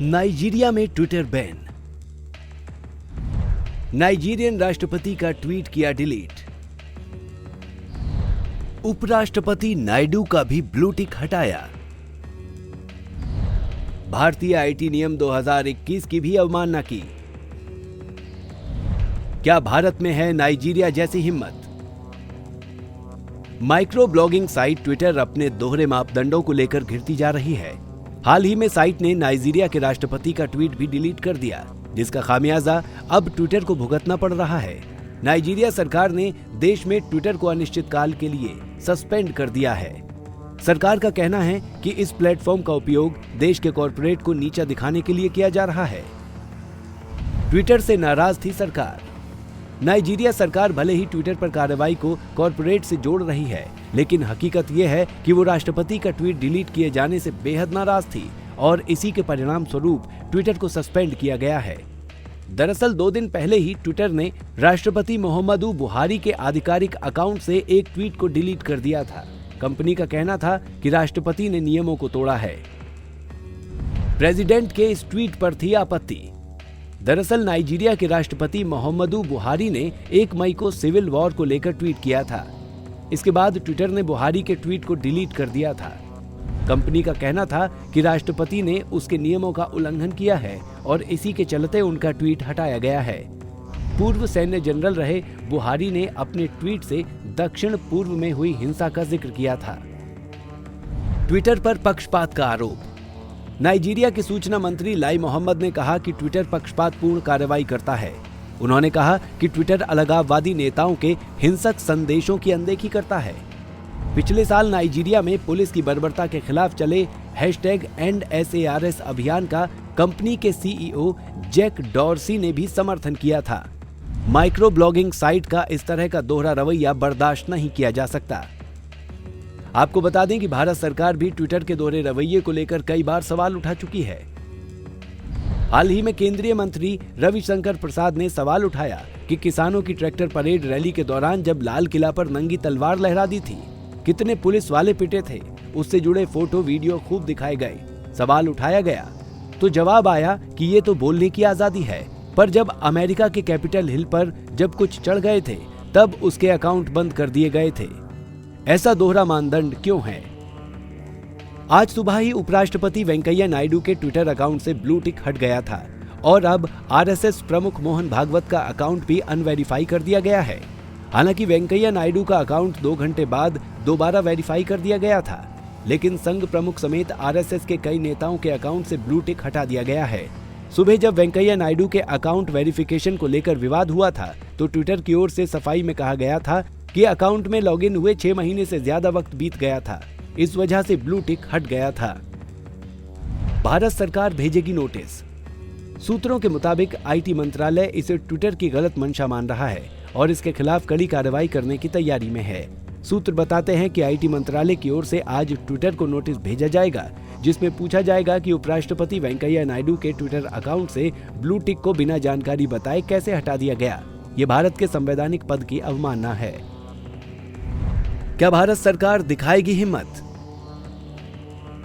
Nigeria में Twitter ban. Nigerian राष्ट्रपति का ट्वीट किया डिलीट। उपराष्ट्रपति नायडू का भी ब्लू टिक हटाया। भारतीय आईटी नियम 2021 की भी अवमानना की। क्या भारत में है नाइजीरिया जैसी हिम्मत? माइक्रो ब्लॉगिंग साइट ट्विटर अपने दोहरे मापदंडों को लेकर घिरती जा रही है। हाल ही में साइट ने नाइजीरिया के राष्ट्रपति का ट्वीट भी डिलीट कर दिया, जिसका खामियाजा अब ट्विटर को भुगतना पड़ रहा है। नाइजीरिया सरकार ने देश में ट्विटर को अनिश्चित काल के लिए सस्पेंड कर दिया है। सरकार का कहना है कि इस प्लेटफॉर्म का उपयोग देश के कॉरपोरेट को नीचा दिखाने के लिए किया जा रहा है। ट्विटर से नाराज थी सरकार। नाइजीरिया सरकार भले ही ट्विटर पर कार्रवाई को कॉरपोरेट से जोड़ रही है, लेकिन हकीकत यह है कि वो राष्ट्रपति का ट्वीट डिलीट किए जाने से बेहद नाराज थी और इसी के परिणाम स्वरूप ट्विटर को सस्पेंड किया गया है। दरअसल 2 दिन पहले ही ट्विटर ने राष्ट्रपति मोहम्मदू बुहारी के आधिकारिक अकाउंट से एक ट्वीट को डिलीट कर दिया था। कंपनी का कहना था कि राष्ट्रपति ने नियमों को तोड़ा है। प्रेसिडेंट के इस ट्वीट पर थी आपत्ति। दरअसल नाइजीरिया के राष्ट्रपति मोहम्मदू बुहारी ने 1 मई को सिविल वॉर को लेकर ट्वीट किया था। इसके बाद ट्विटर ने बुहारी के ट्वीट को डिलीट कर दिया था। कंपनी का कहना था कि राष्ट्रपति ने उसके नियमों का उल्लंघन किया है और इसी के चलते उनका ट्वीट हटाया गया है। पूर्व सैन्य जनरल रहे बुहारी ने अपने ट्वीट से दक्षिण पूर्व में हुई हिंसा का जिक्र किया था। ट्विटर पर पक्षपात का आरोप। नाइजीरिया के सूचना मंत्री लाई मोहम्मद ने कहा कि ट्विटर पक्षपातपूर्ण कार्रवाई करता है। उन्होंने कहा कि ट्विटर अलगाववादी नेताओं के हिंसक संदेशों की अनदेखी करता है। पिछले साल नाइजीरिया में पुलिस की बर्बरता के खिलाफ चले #EndSARS अभियान का कंपनी के सीईओ जैक डॉर्सी ने भी समर्थन किया था। माइक्रो ब्लॉगिंग साइट का इस तरह का दोहरा रवैया बर्दाश्त नहीं किया जा सकता। आपको बता दें कि भारत सरकार भी ट्विटर के दोहरे रवैये को लेकर कई बार सवाल उठा चुकी है। हाल ही में केंद्रीय मंत्री रविशंकर प्रसाद ने सवाल उठाया कि किसानों की ट्रैक्टर परेड रैली के दौरान जब लाल किला पर नंगी तलवार लहरा दी थी, कितने पुलिस वाले पिटे थे, उससे जुड़े फोटो वीडियो खूब दिखाए गए। सवाल उठाया गया तो जवाब आया कि ये तो बोलने की आजादी है, पर जब अमेरिका के कैपिटल हिल पर जब कुछ चढ़ गए थे तब उसके अकाउंट बंद कर दिए गए थे। ऐसा दोहरा मानदंड क्यों है? आज सुबह ही उपराष्ट्रपति वेंकैया नायडू के ट्विटर अकाउंट से ब्लू टिक हट गया था और अब आरएसएस प्रमुख मोहन भागवत का अकाउंट भी अनवेरीफाई कर दिया गया है। हालांकि वेंकैया नायडू का अकाउंट 2 घंटे बाद दोबारा वेरीफाई कर दिया गया था, लेकिन संघ प्रमुख समेत आरएसएस के कई नेताओं के अकाउंट से ब्लू टिक हटा दिया गया है। सुबह जब वेंकैया नायडू के अकाउंट वेरिफिकेशन को लेकर विवाद हुआ था तो ट्विटर की ओर से सफाई में कहा गया था कि अकाउंट में लॉगिन हुए 6 महीने से ज्यादा वक्त बीत गया था, इस वजह से ब्लू टिक हट गया था। भारत सरकार भेजेगी नोटिस। सूत्रों के मुताबिक आईटी मंत्रालय इसे ट्विटर की गलत मंशा मान रहा है और इसके खिलाफ कड़ी कार्रवाई करने की तैयारी में है। सूत्र बताते हैं कि आईटी मंत्रालय की ओर से आज ट्विटर को नोटिस भेजा जाएगा, जिसमें पूछा जाएगा कि उपराष्ट्रपति वेंकैया नायडू के ट्विटर अकाउंट से ब्लू टिक को बिना जानकारी बताए कैसे हटा दिया गया। ये भारत के संवैधानिक पद की अवमानना है। क्या भारत सरकार दिखाएगी हिम्मत?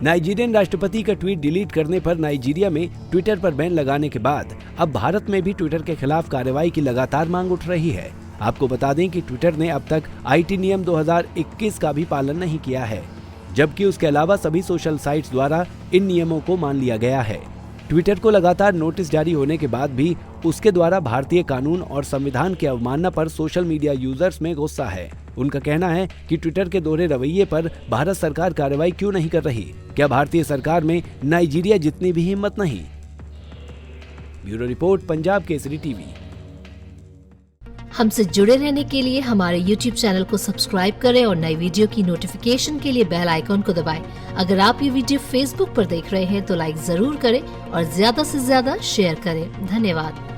नाइजीरियन राष्ट्रपति का ट्वीट डिलीट करने पर नाइजीरिया में ट्विटर पर बैन लगाने के बाद अब भारत में भी ट्विटर के खिलाफ कार्रवाई की लगातार मांग उठ रही है। आपको बता दें कि ट्विटर ने अब तक आईटी नियम 2021 का भी पालन नहीं किया है, जबकि उसके अलावा सभी सोशल साइट्स द्वारा इन नियमों को मान लिया गया है। ट्विटर को लगातार नोटिस जारी होने के बाद भी उसके द्वारा भारतीय कानून और संविधान की अवमानना पर सोशल मीडिया यूजर्स में गुस्सा है। उनका कहना है कि ट्विटर के दोहरे रवैये पर भारत सरकार कार्रवाई क्यों नहीं कर रही? क्या भारतीय सरकार में नाइजीरिया जितनी भी हिम्मत नहीं? Bureau report, Punjab Kesari TV. हमसे जुड़े रहने के लिए हमारे YouTube चैनल को सब्सक्राइब करें और नई वीडियो की नोटिफिकेशन के लिए बेल आइकॉन को दबाएं। अगर आप ये वीडियो Facebook पर देख रहे हैं तो लाइक जरूर करें और ज्यादा से ज्यादा शेयर करें। धन्यवाद।